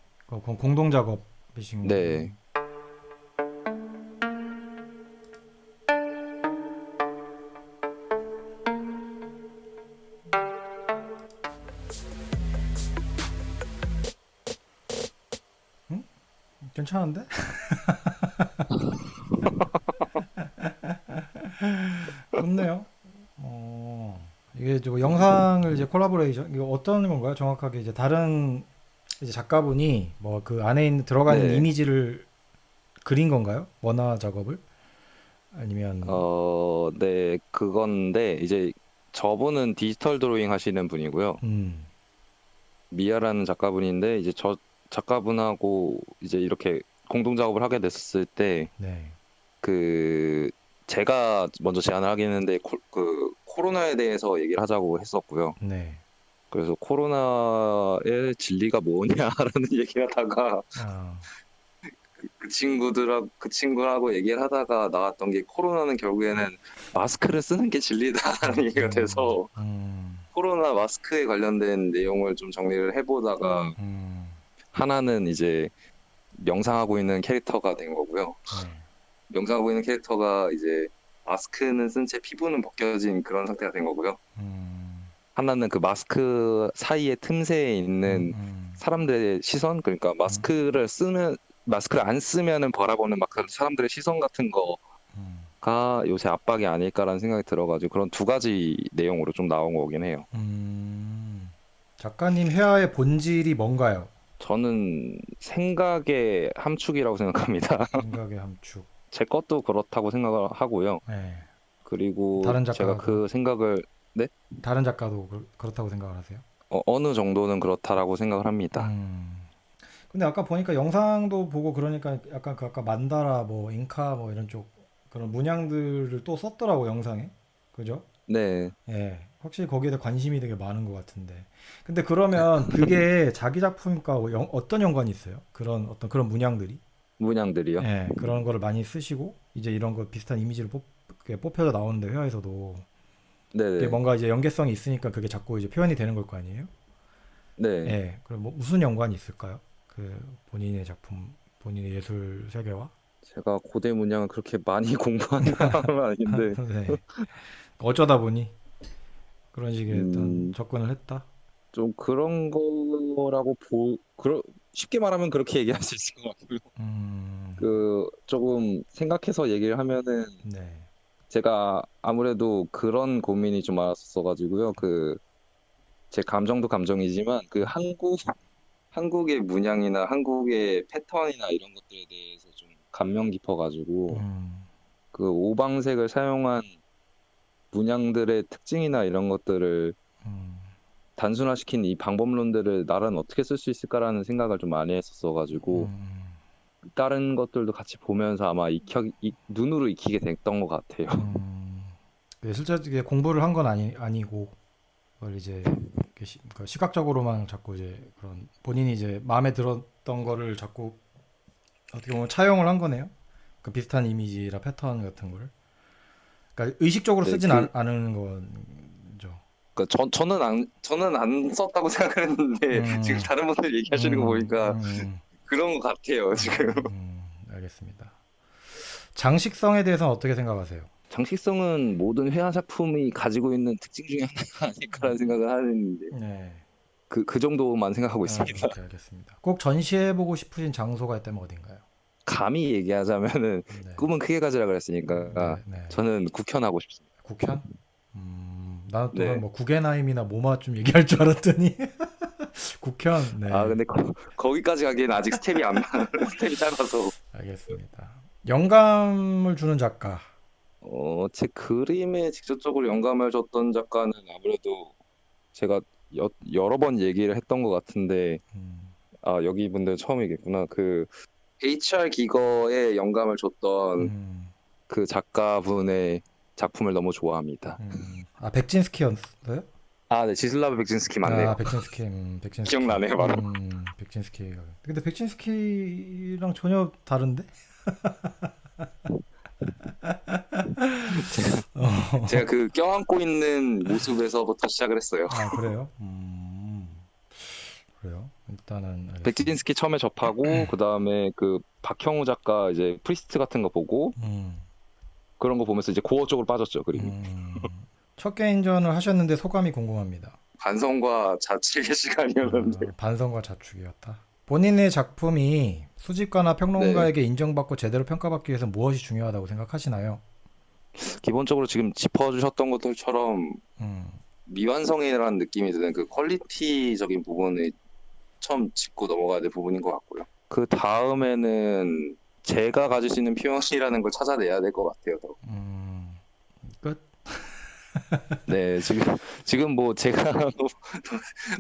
Speaker 1: 공동 작업이신.
Speaker 2: 네,
Speaker 1: 응? 괜찮은데? 좋네요. 이게 저 영상을 이제 콜라보레이션 이거 어떤 건가요? 정확하게 이제 다른 이제 작가분이 뭐 그 안에 들어가 있는
Speaker 2: 네,
Speaker 1: 이미지를 그린 건가요? 원화 작업을? 아니면
Speaker 2: 네, 그건데 이제 저분은 디지털 드로잉 하시는 분이고요.
Speaker 1: 음,
Speaker 2: 미아라는 작가분인데 이제 저 작가분하고 이제 이렇게 공동 작업을 하게 됐을 때
Speaker 1: 네,
Speaker 2: 그 제가 먼저 제안을 하긴 했는데 그 코로나에 대해서 얘기를 하자고 했었고요.
Speaker 1: 네,
Speaker 2: 그래서 코로나의 진리가 뭐냐라는 얘기를 하다가
Speaker 1: 아,
Speaker 2: 그 친구하고 얘기를 하다가 나왔던 게 코로나는 결국에는 마스크를 쓰는 게 진리다라는 얘기가 돼서
Speaker 1: 음,
Speaker 2: 코로나 마스크에 관련된 내용을 좀 정리를 해보다가
Speaker 1: 음,
Speaker 2: 하나는 이제 명상하고 있는 캐릭터가 된 거고요.
Speaker 1: 네,
Speaker 2: 명상하고 있는 캐릭터가 이제 마스크는 쓴 채 피부는 벗겨진 그런 상태가 된 거고요.
Speaker 1: 음,
Speaker 2: 하나는 그 마스크 사이의 틈새에 있는 사람들의 시선, 그러니까 마스크를 안 쓰면은 바라보는 막 그런 사람들의 시선 같은
Speaker 1: 음,
Speaker 2: 거가 요새 압박이 아닐까라는 생각이 들어가지고 그런 두 가지 내용으로 좀 나온 거긴 해요.
Speaker 1: 작가님 회화의 본질이 뭔가요?
Speaker 2: 저는 생각의 함축이라고 생각합니다.
Speaker 1: 생각의 함축.
Speaker 2: 제 것도 그렇다고 생각을 하고요.
Speaker 1: 네.
Speaker 2: 그리고
Speaker 1: 다른
Speaker 2: 제가
Speaker 1: 작가도
Speaker 2: 그 생각을 네?
Speaker 1: 다른 작가도 그렇다고 생각을 하세요?
Speaker 2: 어느 정도는 그렇다라고 생각을 합니다.
Speaker 1: 근데 아까 보니까 영상도 보고 그러니까 약간 그 아까 만다라 뭐 잉카 뭐 이런 쪽 그런 문양들을 또 썼더라고 영상에. 그죠?
Speaker 2: 네,
Speaker 1: 예. 확실히 거기에 대해 관심이 되게 많은 것 같은데. 근데 그러면 그게 자기 작품과 어떤 연관이 있어요? 그런 어떤 그런 문양들이?
Speaker 2: 문양들이요.
Speaker 1: 예. 그런 거를 많이 쓰시고 이제 이런 거 비슷한 이미지를 그게 뽑혀서 나오는데 회화에서도 그게
Speaker 2: 네네.
Speaker 1: 뭔가 이제 연계성이 있으니까 그게 자꾸 이제 표현이 되는 걸 거 아니에요?
Speaker 2: 네.
Speaker 1: 예. 그럼 뭐 무슨 연관이 있을까요? 그 본인의 작품, 본인의 예술 세계와?
Speaker 2: 제가 고대 문양을 그렇게 많이 공부한 사람은 아닌데,
Speaker 1: 네. 어쩌다 보니 그런 식의 어떤
Speaker 2: 음,
Speaker 1: 접근을 했다.
Speaker 2: 좀 그런 거라고 쉽게 말하면 그렇게 얘기할 수 있을 것 같고요.
Speaker 1: 음,
Speaker 2: 조금 생각해서 얘기를 하면은,
Speaker 1: 네.
Speaker 2: 제가 아무래도 그런 고민이 좀 많았어가지고요. 제 감정도 감정이지만, 한국의 문양이나 한국의 패턴이나 이런 것들에 대해서 좀 감명 깊어가지고,
Speaker 1: 음,
Speaker 2: 그 오방색을 사용한 문양들의 특징이나 이런 것들을
Speaker 1: 음,
Speaker 2: 단순화시킨 이 방법론들을 나는 어떻게 쓸 수 있을까라는 생각을 좀 많이 했었어가지고
Speaker 1: 음,
Speaker 2: 다른 것들도 같이 보면서 아마 눈으로 익히게 됐던 것 같아요.
Speaker 1: 실제 이게 공부를 한 건 아니고 그걸 이제 이렇게 그러니까 시각적으로만 자꾸 이제 그런 본인이 이제 마음에 들었던 거를 자꾸 어떻게 보면 차용을 한 거네요. 그 비슷한 이미지라 패턴 같은 걸. 그러니까 의식적으로
Speaker 2: 네,
Speaker 1: 쓰진 않은 거죠.
Speaker 2: 저는 안 썼다고 생각했는데 지금
Speaker 1: 음,
Speaker 2: 다른 분들 얘기하시는 거
Speaker 1: 음,
Speaker 2: 보니까
Speaker 1: 음,
Speaker 2: 그런 것 같아요, 지금.
Speaker 1: 알겠습니다. 장식성에 대해서는 어떻게 생각하세요?
Speaker 2: 장식성은 모든 회화 작품이 가지고 있는 특징 중에 하나가 아닐까라는 생각을 하는데
Speaker 1: 네.
Speaker 2: 그 정도만 생각하고
Speaker 1: 아,
Speaker 2: 있습니다.
Speaker 1: 오케이, 알겠습니다. 꼭 전시해보고 싶으신 장소가 있다면 어딘가요?
Speaker 2: 감히 얘기하자면은
Speaker 1: 네.
Speaker 2: 꿈은 크게 가지라 그랬으니까
Speaker 1: 네, 네.
Speaker 2: 저는 국현하고 싶습니다.
Speaker 1: 국현? 나는 또는
Speaker 2: 네.
Speaker 1: 뭐 구겐하임이나 모마 좀 얘기할 줄 알았더니 국현.
Speaker 2: 아,
Speaker 1: 네,
Speaker 2: 근데 거기까지 가기에는 아직 스텝이 짧아서.
Speaker 1: 알겠습니다. 영감을 주는 작가.
Speaker 2: 제 그림에 직접적으로 영감을 줬던 작가는 아무래도 제가 여러 번 얘기를 했던 것 같은데,
Speaker 1: 음,
Speaker 2: 아, 여기 분들 처음이겠구나. HR 기거에 영감을 줬던
Speaker 1: 음,
Speaker 2: 그 작가분의 작품을 너무 좋아합니다.
Speaker 1: 아 백진스키였어요?
Speaker 2: 아, 네, 지슬라브 백진스키
Speaker 1: 아
Speaker 2: 맞네요.
Speaker 1: 백진스키, 백진스키.
Speaker 2: 기억나네요, 바로.
Speaker 1: 백진스키가. 근데 백진스키랑 전혀 다른데?
Speaker 2: 제가, 제가 그 껴안고 있는 모습에서부터 시작을 했어요.
Speaker 1: 아 그래요? 그래요. 일단은 알겠습니다.
Speaker 2: 백진스키 처음에 접하고 그 다음에 그 박형우 작가 이제 프리스트 같은 거 보고
Speaker 1: 음,
Speaker 2: 그런 거 보면서 이제 고어 쪽으로 빠졌죠, 그림이.
Speaker 1: 첫 개인전을 하셨는데 소감이 궁금합니다.
Speaker 2: 반성과 자책의 시간이었는데.
Speaker 1: 반성과 자축이었다. 본인의 작품이 수집가나
Speaker 2: 네,
Speaker 1: 평론가에게 인정받고 제대로 평가받기 위해서 무엇이 중요하다고 생각하시나요?
Speaker 2: 기본적으로 지금 짚어주셨던 것들처럼
Speaker 1: 음,
Speaker 2: 미완성이라는 느낌이 드는 그 퀄리티적인 부분을 처음 짚고 넘어가야 될 부분인 것 같고요. 그 다음에는 제가 가질 수 있는 표현이라는 걸 찾아내야 될 것 같아요. 더.
Speaker 1: 끝.
Speaker 2: 네, 지금 뭐 제가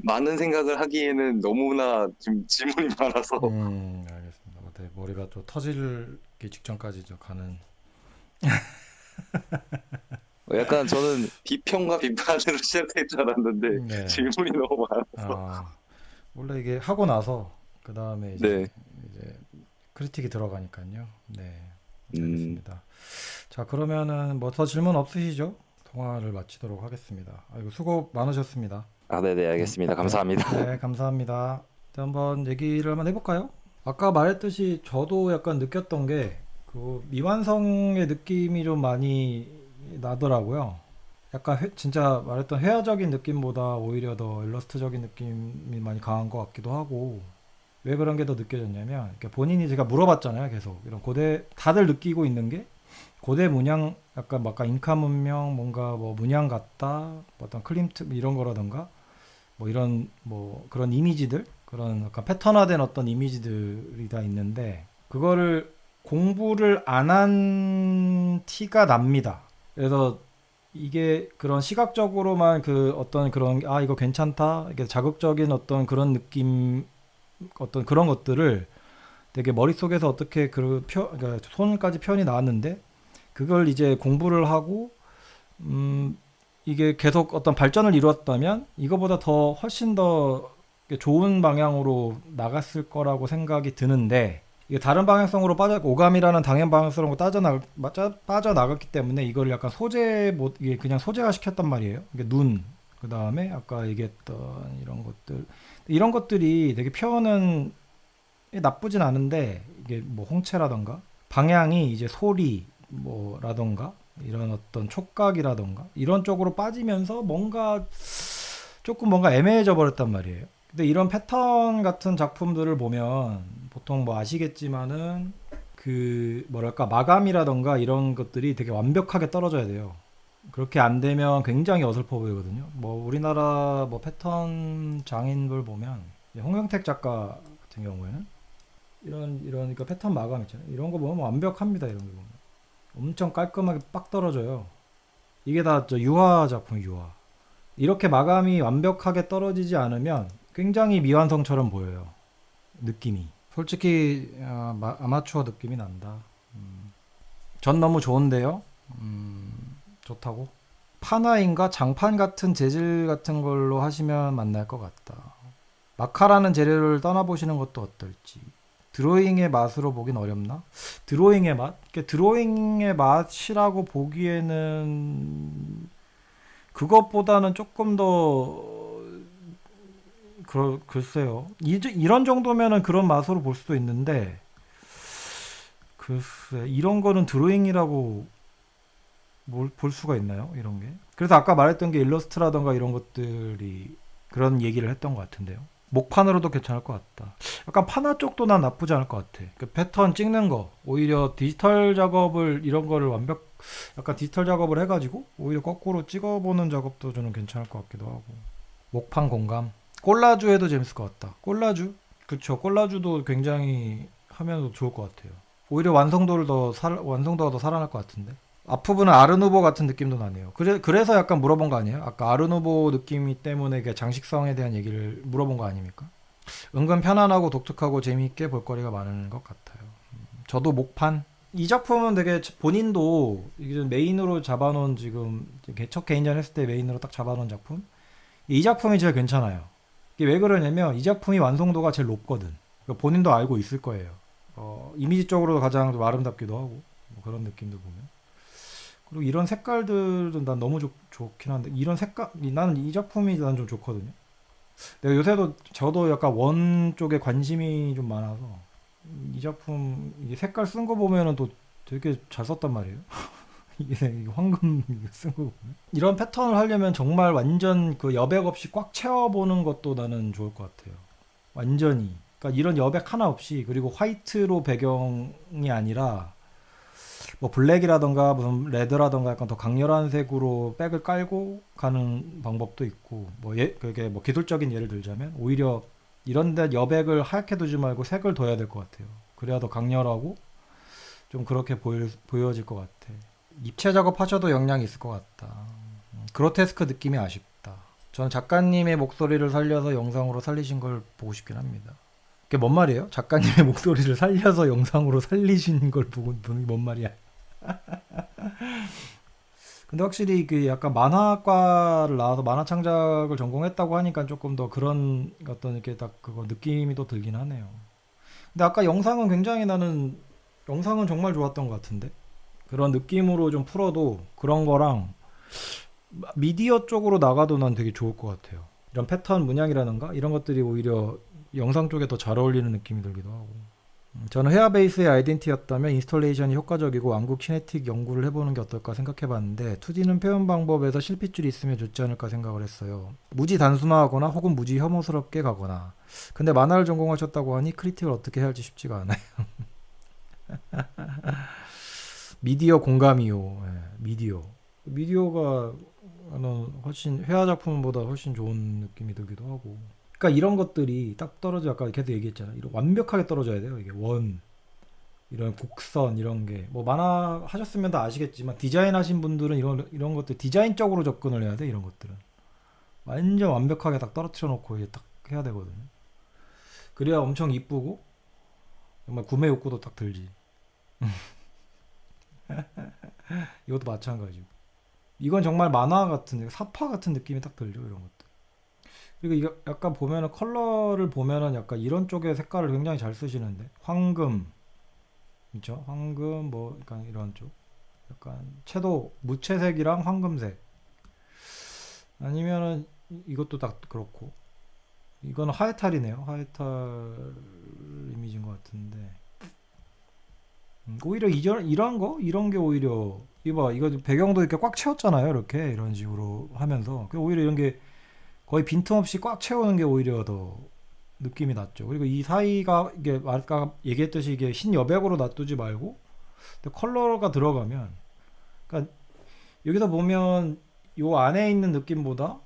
Speaker 2: 많은 생각을 하기에는 너무나 지금 질문이 많아서
Speaker 1: 알겠습니다. 네, 머리가 또 터지기 직전까지 저 가는.
Speaker 2: 약간 저는 비평과 비판으로 시작할 줄 알았는데
Speaker 1: 네.
Speaker 2: 질문이 너무 많아서.
Speaker 1: 아, 원래 이게 하고 나서 그 다음에
Speaker 2: 네,
Speaker 1: 이제 크리틱이 들어가니까요. 네,
Speaker 2: 음,
Speaker 1: 알겠습니다. 자, 그러면은 뭐 더 질문 없으시죠? 통화를 마치도록 하겠습니다. 아이고, 수고 많으셨습니다.
Speaker 2: 네네, 알겠습니다.
Speaker 1: 네,
Speaker 2: 감사합니다.
Speaker 1: 네, 감사합니다. 이제 한번 얘기를 한번 해볼까요? 아까 말했듯이 저도 약간 느꼈던 게 그 미완성의 느낌이 좀 많이 나더라고요. 약간 진짜 말했던 회화적인 느낌보다 오히려 더 일러스트적인 느낌이 많이 강한 것 같기도 하고 왜 그런 게 더 느껴졌냐면 그러니까 본인이 제가 물어봤잖아요. 계속 이런 고대 다들 느끼고 있는 게 고대 문양 약간 잉카 문명 뭔가 뭐 문양 같다 뭐 어떤 클림트 이런 거라던가 뭐 이런 뭐 그런 이미지들 그런 약간 패턴화된 어떤 이미지들이 다 있는데 그거를 공부를 안 한 티가 납니다. 그래서 이게 그런 시각적으로만 그 어떤 그런 아 이거 괜찮다 이게 자극적인 어떤 그런 느낌 어떤 그런 것들을 되게 머릿속에서 어떻게 그러니까 손까지 표현이 나왔는데 그걸 이제 공부를 하고 이게 계속 어떤 발전을 이루었다면 이거보다 더 훨씬 더 좋은 방향으로 나갔을 거라고 생각이 드는데 이게 다른 방향성으로 오감이라는 당연 방향성으로 빠져나갔기 때문에 이걸 약간 이게 그냥 소재화 시켰단 말이에요. 이게 그 다음에 아까 얘기했던 이런 것들이 되게 표현은 나쁘진 않은데 이게 뭐 홍채라던가 방향이 이제 소리 뭐라던가 이런 어떤 촉각이라던가 이런 쪽으로 빠지면서 뭔가 애매해져 버렸단 말이에요. 근데 이런 패턴 같은 작품들을 보면 보통 뭐 아시겠지만은 그 뭐랄까 마감이라던가 이런 것들이 되게 완벽하게 떨어져야 돼요. 그렇게 안 되면 굉장히 어설퍼 보이거든요. 뭐 우리나라 뭐 패턴 장인들 보면 홍영택 작가 같은 경우에는 이런 그 패턴 마감 있잖아요. 이런 거 보면 완벽합니다. 이런 거 보면 엄청 깔끔하게 빡 떨어져요. 이게 다 저 유화 작품 유화. 이렇게 마감이 완벽하게 떨어지지 않으면 굉장히 미완성처럼 보여요. 느낌이. 솔직히 아마추어 느낌이 난다. 전 너무 좋은데요. 좋다고. 파나인가 장판 같은 재질 같은 걸로 하시면 만날 것 같다. 마카라는 재료를 떠나보시는 것도 어떨지. 드로잉의 맛으로 보긴 어렵나? 드로잉의 맛? 드로잉의 맛이라고 보기에는 그것보다는 조금 더 글쎄요. 이런 정도면은 그런 맛으로 볼 수도 있는데 글쎄 이런 거는 드로잉이라고 볼 수가 있나요? 이런 게. 그래서 아까 말했던 게 일러스트라던가 이런 것들이 그런 얘기를 했던 것 같은데요. 목판으로도 괜찮을 것 같다. 약간 파나 쪽도 난 나쁘지 않을 것 같아. 그 패턴 찍는 거 오히려 디지털 작업을 이런 거를 약간 디지털 작업을 해가지고 오히려 거꾸로 찍어보는 작업도 저는 괜찮을 것 같기도 하고. 목판 공감. 콜라주 해도 재밌을 것 같다. 콜라주? 그쵸. 콜라주도 굉장히 하면 좋을 것 같아요. 오히려 완성도가 더 살아날 것 같은데. 앞부분은 아르누보 같은 느낌도 나네요. 그래서 약간 물어본 거 아니에요? 아까 아르누보 느낌이 때문에 그 장식성에 대한 얘기를 물어본 거 아닙니까? 은근 편안하고 독특하고 재미있게 볼거리가 많은 것 같아요. 저도 목판. 이 작품은 되게 본인도 이게 메인으로 잡아놓은 지금 첫 개인전 했을 때 메인으로 딱 잡아놓은 작품. 이 작품이 제일 괜찮아요. 이게 왜 그러냐면 이 작품이 완성도가 제일 높거든. 그러니까 본인도 알고 있을 거예요. 이미지적으로도 가장 좀 아름답기도 하고 뭐 그런 느낌도 보면. 그리고 이런 색깔들은 난 너무 좋긴 한데 이런 색깔 나는 이 작품이 난 좀 좋거든요. 내가 요새도 저도 약간 원 쪽에 관심이 좀 많아서 이 작품 이 색깔 쓴 거 보면은 또 되게 잘 썼단 말이에요. 이게 황금 쓴 거 보면 이런 패턴을 하려면 정말 완전 그 여백 없이 꽉 채워보는 것도 나는 좋을 것 같아요. 완전히. 그러니까 이런 여백 하나 없이 그리고 화이트로 배경이 아니라 뭐 블랙이라던가 무슨 레드라던가 약간 더 강렬한 색으로 백을 깔고 가는 방법도 있고 그게 뭐 기술적인 예를 들자면 오히려 이런데 여백을 하얗게 두지 말고 색을 둬야 될 것 같아요. 그래야 더 강렬하고 좀 그렇게 보여질 것 같아. 입체 작업하셔도 영향이 있을 것 같다. 그로테스크 느낌이 아쉽다. 저는 작가님의 목소리를 살려서 영상으로 살리신 걸 보고 싶긴 합니다. 그게 뭔 말이에요? 작가님의 목소리를 살려서 영상으로 살리신 걸 보고 뭔 말이야? 근데 확실히 그 약간 만화과를 나와서 만화 창작을 전공했다고 하니까 조금 더 그런 어떤 이렇게 딱 그거 느낌이 또 들긴 하네요. 근데 아까 영상은 정말 좋았던 것 같은데 그런 느낌으로 좀 풀어도 그런 거랑 미디어 쪽으로 나가도 난 되게 좋을 것 같아요. 이런 패턴 문양이라든가 이런 것들이 오히려 영상 쪽에 더 잘 어울리는 느낌이 들기도 하고. 저는 회화 베이스의 아이덴티였다면 인스톨레이션이 효과적이고 완구 키네틱 연구를 해보는 게 어떨까 생각해봤는데 2D는 표현 방법에서 실핏줄이 있으면 좋지 않을까 생각을 했어요. 무지 단순화하거나 혹은 무지 혐오스럽게 가거나. 근데 만화를 전공하셨다고 하니 크리틱을 어떻게 해야 할지 쉽지가 않아요. 미디어 공감이요. 예, 미디어가 훨씬 회화 작품보다 훨씬 좋은 느낌이 들기도 하고. 그러니까 이런 것들이 딱 떨어져 아까 계속 얘기했잖아. 이런 완벽하게 떨어져야 돼요. 이게 이런 곡선 이런 게 뭐 만화 하셨으면 다 아시겠지만 디자인 하신 분들은 이런 것들 디자인적으로 접근을 해야 돼. 이런 것들은 완전 완벽하게 딱 떨어뜨려 놓고 이제 딱 해야 되거든요. 그래야 엄청 이쁘고 정말 구매 욕구도 딱 들지. 이것도 마찬가지고. 이건 정말 만화 같은 사파 같은 느낌이 딱 들죠. 이런 것도. 그리고 이거 약간 보면은 컬러를 보면은 약간 이런 쪽의 색깔을 굉장히 잘 쓰시는데 황금 그렇죠? 황금 뭐 약간 이런 쪽 약간 채도 무채색이랑 황금색 아니면은 이것도 딱 그렇고 이거는 하회탈이네요. 하회탈 이미지인 것 같은데 오히려 이런 게 오히려 이거 배경도 이렇게 꽉 채웠잖아요. 이렇게 이런 식으로 하면서 오히려 이런 게 거의 빈틈없이 꽉 채우는 게 오히려 더 느낌이 낫죠. 그리고 이 사이가 이게 아까 얘기했듯이 이게 흰 여백으로 놔두지 말고 컬러가 들어가면 그러니까 여기서 보면 요 안에 있는 느낌보다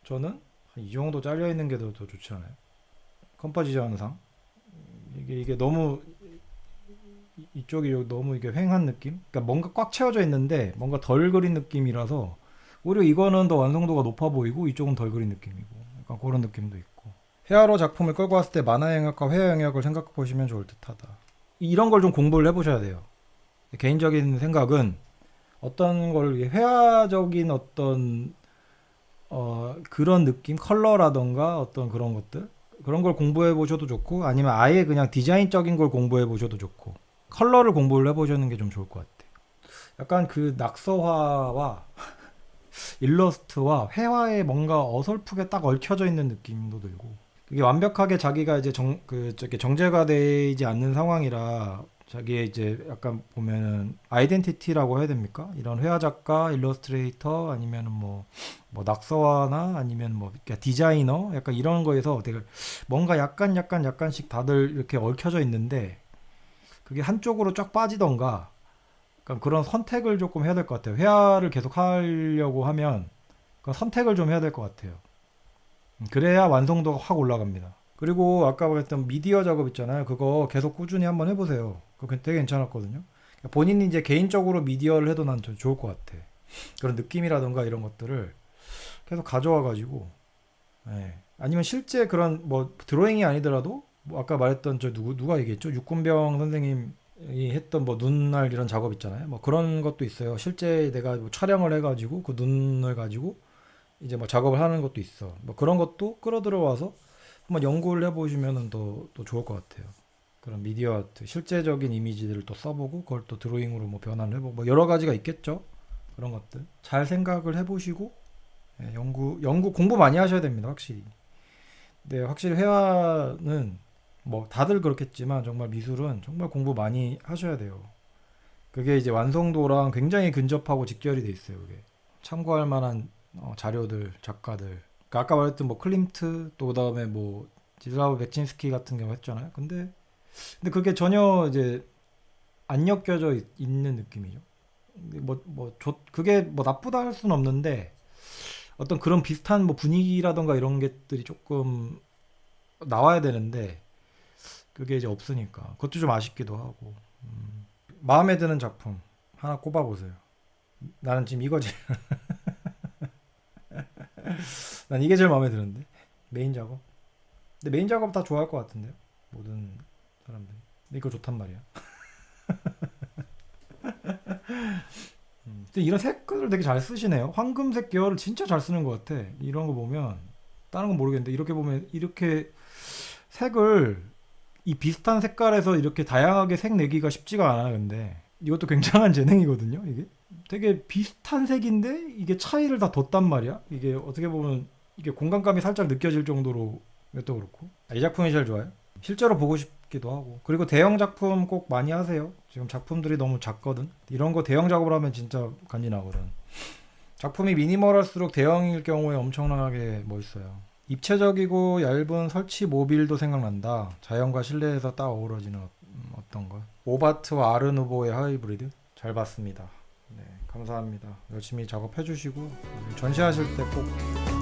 Speaker 1: 저는 이 정도 잘려 있는 게 더 좋지 않아요? 컴포지션상 이게 너무 이쪽이 너무 이게 휑한 느낌? 그러니까 뭔가 꽉 채워져 있는데 뭔가 덜 그린 느낌이라서 오히려 이거는 더 완성도가 높아 보이고 이쪽은 덜 그린 느낌이고 약간 그런 느낌도 있고 회화로 작품을 끌고 왔을 때 만화 영역과 회화 영역을 생각해 보시면 좋을 듯하다. 이런 걸 좀 공부를 해보셔야 돼요. 개인적인 생각은 어떤 걸 회화적인 어떤 그런 느낌 컬러라던가 어떤 그런 것들 그런 걸 공부해 보셔도 좋고 아니면 아예 그냥 디자인적인 걸 공부해 보셔도 좋고 컬러를 공부를 해보시는 게 좀 좋을 것 같아요. 약간 그 낙서화와 일러스트와 회화에 뭔가 어설프게 딱 얽혀져 있는 느낌도 들고 이게 완벽하게 자기가 이제 저기 정제가 되지 않는 상황이라 자기의 이제 약간 보면은 아이덴티티라고 해야 됩니까? 이런 회화 작가, 일러스트레이터 아니면은 뭐 낙서화나 아니면 뭐 그러니까 디자이너 약간 이런 거에서 되게 뭔가 약간씩 다들 이렇게 얽혀져 있는데 그게 한쪽으로 쫙 빠지던가 약간 그런 선택을 조금 해야 될 것 같아요. 회화를 계속 하려고 하면 그 선택을 좀 해야 될 것 같아요. 그래야 완성도가 확 올라갑니다. 그리고 아까 말했던 미디어 작업 있잖아요. 그거 계속 꾸준히 한번 해보세요. 그거 되게 괜찮았거든요. 본인이 이제 개인적으로 미디어를 해도 난 좋을 것 같아. 그런 느낌이라던가 이런 것들을 계속 가져와가지고, 예. 아니면 실제 그런 뭐 드로잉이 아니더라도 뭐 아까 말했던 저 누가 얘기했죠? 육군병 선생님이 했던 뭐 눈알 이런 작업 있잖아요. 뭐 그런 것도 있어요. 실제 내가 뭐 촬영을 해가지고 그 눈을 가지고 이제 뭐 작업을 하는 것도 있어. 뭐 그런 것도 끌어들여와서 한번 연구를 해보시면 더 좋을 것 같아요. 그런 미디어 아트, 실제적인 이미지들을 또 써보고 그걸 또 드로잉으로 뭐 변환을 해보고 뭐 여러 가지가 있겠죠. 그런 것들 잘 생각을 해보시고 예, 연구 공부 많이 하셔야 됩니다. 확실히. 네, 확실히 회화는 뭐 다들 그렇겠지만 정말 미술은 정말 공부 많이 하셔야 돼요. 그게 이제 완성도랑 굉장히 근접하고 직결이 돼 있어요. 그게 참고할 만한 자료들, 작가들. 그러니까 아까 말했던 뭐 클림트 또 그다음에 뭐 지슬라브 베친스키 같은 경우 했잖아요. 근데 그게 전혀 이제 안 엮여져 있는 느낌이죠. 그게 뭐 나쁘다 할 수는 없는데 어떤 그런 비슷한 뭐 분위기라던가 이런 것들이 조금 나와야 되는데 그게 이제 없으니까 그것도 좀 아쉽기도 하고 마음에 드는 작품 하나 꼽아보세요. 나는 지금 이거지. 난 이게 제일 마음에 드는데 메인 작업. 근데 메인 작업 다 좋아할 것 같은데요. 모든 사람들이. 근데 이거 좋단 말이야. 근데 이런 색깔을 되게 잘 쓰시네요. 황금색 계열을 진짜 잘 쓰는 것 같아. 이런 거 보면 다른 건 모르겠는데 이렇게 보면 이렇게 색을 이 비슷한 색깔에서 이렇게 다양하게 색 내기가 쉽지가 않아요. 근데 이것도 굉장한 재능이거든요. 이게 되게 비슷한 색인데 이게 차이를 다 뒀단 말이야. 이게 어떻게 보면 이게 공간감이 살짝 느껴질 정도로 이것도 그렇고 이 작품이 제일 좋아요. 실제로 보고 싶 싶기도 하고. 그리고 대형 작품 꼭 많이 하세요. 지금 작품들이 너무 작거든. 이런 거 대형 작업을 하면 진짜 간지 나거든. 작품이 미니멀할수록 대형일 경우에 엄청나게 멋있어요. 입체적이고 얇은 설치 모빌도 생각난다. 자연과 실내에서 딱 어우러지는 어떤 것. 오바트와 아르누보의 하이브리드 잘 봤습니다. 네, 감사합니다. 열심히 작업해 주시고 전시하실 때 꼭